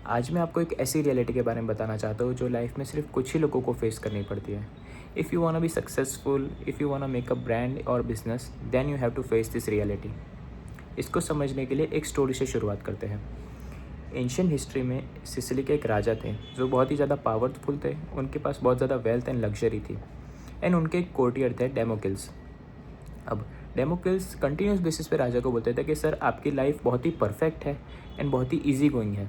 आज मैं आपको एक ऐसी रियलिटी के बारे में बताना चाहता हूँ जो लाइफ में सिर्फ कुछ ही लोगों को फेस करनी पड़ती है। If you want be successful, if you want make a brand और business, then you have to face this reality. इसको समझने के लिए एक स्टोरी से शुरुआत करते हैं। एंशियंट हिस्ट्री में सिसिली के एक राजा थे जो बहुत ही ज़्यादा पावरफुल थे। उनके पास बहुत ज़्यादा वेल्थ एंड लग्जरी थी। एंड उनके एक कोर्टियर थे डेमोकिल्स। अब डेमोकिल्स कंटिन्यूस बेसिस पे राजा को बोलते थे कि सर, आपकी लाइफ बहुत ही परफेक्ट है एंड बहुत ही ईजी गोइंग है।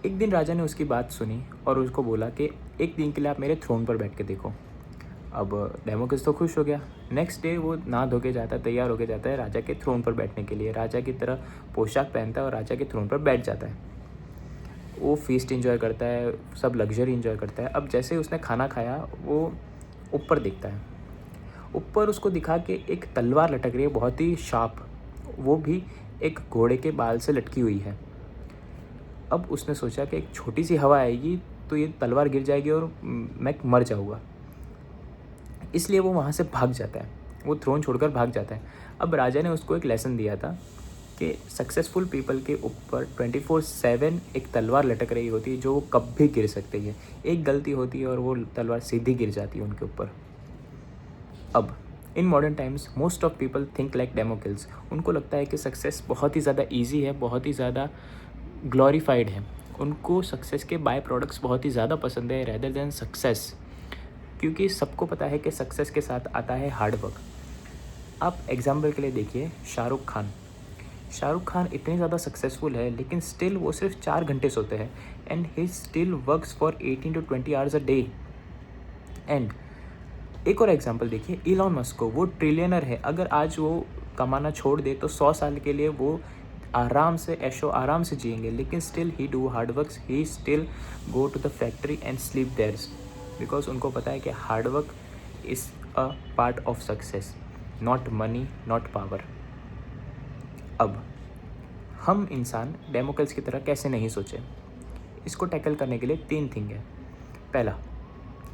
एक दिन राजा ने उसकी बात सुनी और उसको बोला कि एक दिन के लिए आप मेरे थ्रोन पर बैठ के देखो। अब डेमोक्रिटस तो खुश हो गया। नेक्स्ट डे वो नहा धो के जाता है, तैयार होके जाता है राजा के थ्रोन पर बैठने के लिए। राजा की तरह पोशाक पहनता है और राजा के थ्रोन पर बैठ जाता है। वो फीस्ट इंजॉय करता है, सब लग्जरी इंजॉय करता है। अब जैसे ही उसने खाना खाया, वो ऊपर देखता है। ऊपर उसको दिखा कि एक तलवार लटक रही है, बहुत ही शार्प, वो भी एक घोड़े के बाल से लटकी हुई है। अब उसने सोचा कि एक छोटी सी हवा आएगी तो ये तलवार गिर जाएगी और मैं मर जाऊँगा। इसलिए वो वहाँ से भाग जाता है, वो थ्रोन छोड़कर भाग जाता है। अब राजा ने उसको एक लेसन दिया था कि सक्सेसफुल पीपल के ऊपर 24/7 एक तलवार लटक रही होती है जो वो कभी भी गिर सकती है। एक गलती होती है और वो तलवार सीधी गिर जाती है उनके ऊपर। अब in modern times most of people think like Damocles. उनको लगता है कि सक्सेस बहुत ही ज़्यादा ईजी है, बहुत ही ज़्यादा ग्लोरीफाइड है। उनको सक्सेस के बाय प्रोडक्ट्स बहुत ही ज़्यादा पसंद है रेदर देन सक्सेस, क्योंकि सबको पता है कि सक्सेस के साथ आता है हार्ड वर्क। आप एग्जाम्पल के लिए देखिए शाहरुख खान। शाहरुख खान इतने ज़्यादा सक्सेसफुल है लेकिन स्टिल वो सिर्फ 4 घंटे सोते हैं and he still works for 18 to 20 hours a day. And एक और एग्जांपल देखिए इलॉन मस्क को। वो ट्रिलियनर है। अगर आज वो कमाना छोड़ दे तो 100 साल के लिए वो आराम से ऐशो आराम से जिएंगे, लेकिन still he do hard work, he still go to the factory and sleep there's, because उनको पता है कि hard work is a part of success, not money, not power. अब हम इंसान डेमोक्रेट्स की तरह कैसे नहीं सोचे? इसको टैकल करने के लिए 3 थिंग है। पहला,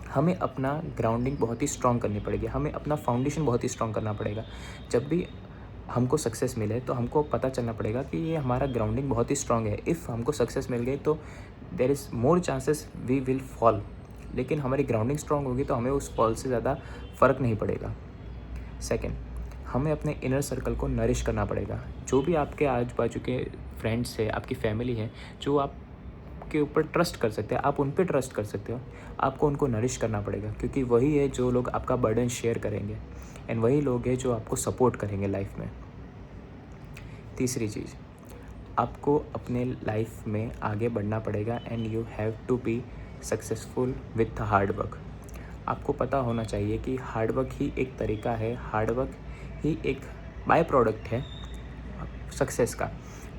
हमें अपना ग्राउंडिंग बहुत ही स्ट्रॉन्ग करनी पड़ेगी। हमें अपना फाउंडेशन बहुत ही स्ट्रॉन्ग करना पड़ेगा। जब भी हमको सक्सेस मिले तो हमको पता चलना पड़ेगा कि ये हमारा ग्राउंडिंग बहुत ही स्ट्रॉन्ग है। इफ़ हमको सक्सेस मिल गई तो there is more chances we will fall, लेकिन हमारी ग्राउंडिंग स्ट्रॉन्ग होगी तो हमें उस फॉल से ज़्यादा फ़र्क नहीं पड़ेगा। सेकेंड, हमें अपने इनर सर्कल को नरिश करना पड़ेगा। जो भी आपके आजू बाजू के फ्रेंड्स है, आपकी फैमिली है, जो आपके ऊपर ट्रस्ट कर सकते हैं, आप उन पे ट्रस्ट कर सकते हो। आपको उनको नरिश करना पड़ेगा, क्योंकि वही है जो लोग आपका बर्डन शेयर करेंगे एंड वही लोग हैं जो आपको सपोर्ट करेंगे लाइफ में। तीसरी चीज़, आपको अपने लाइफ में आगे बढ़ना पड़ेगा and you have to be successful with hard work. आपको पता होना चाहिए कि हार्ड वर्क ही एक तरीका है, हार्ड वर्क ही एक बाय प्रोडक्ट है सक्सेस का,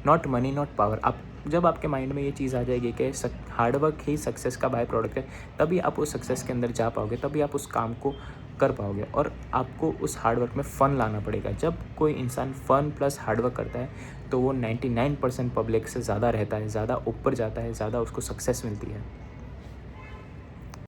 नॉट मनी, नॉट पावर। आप जब आपके माइंड में ये चीज़ आ जाएगी कि हार्ड वर्क ही सक्सेस का बाय प्रोडक्ट है, तभी आप उस सक्सेस के अंदर जा पाओगे, तभी आप उस काम को कर पाओगे। और आपको उस हार्ड वर्क में फ़न लाना पड़ेगा। जब कोई इंसान फ़न प्लस हार्ड वर्क करता है तो वो 99% पब्लिक से ज़्यादा रहता है, ज़्यादा ऊपर जाता है, ज़्यादा उसको सक्सेस मिलती है।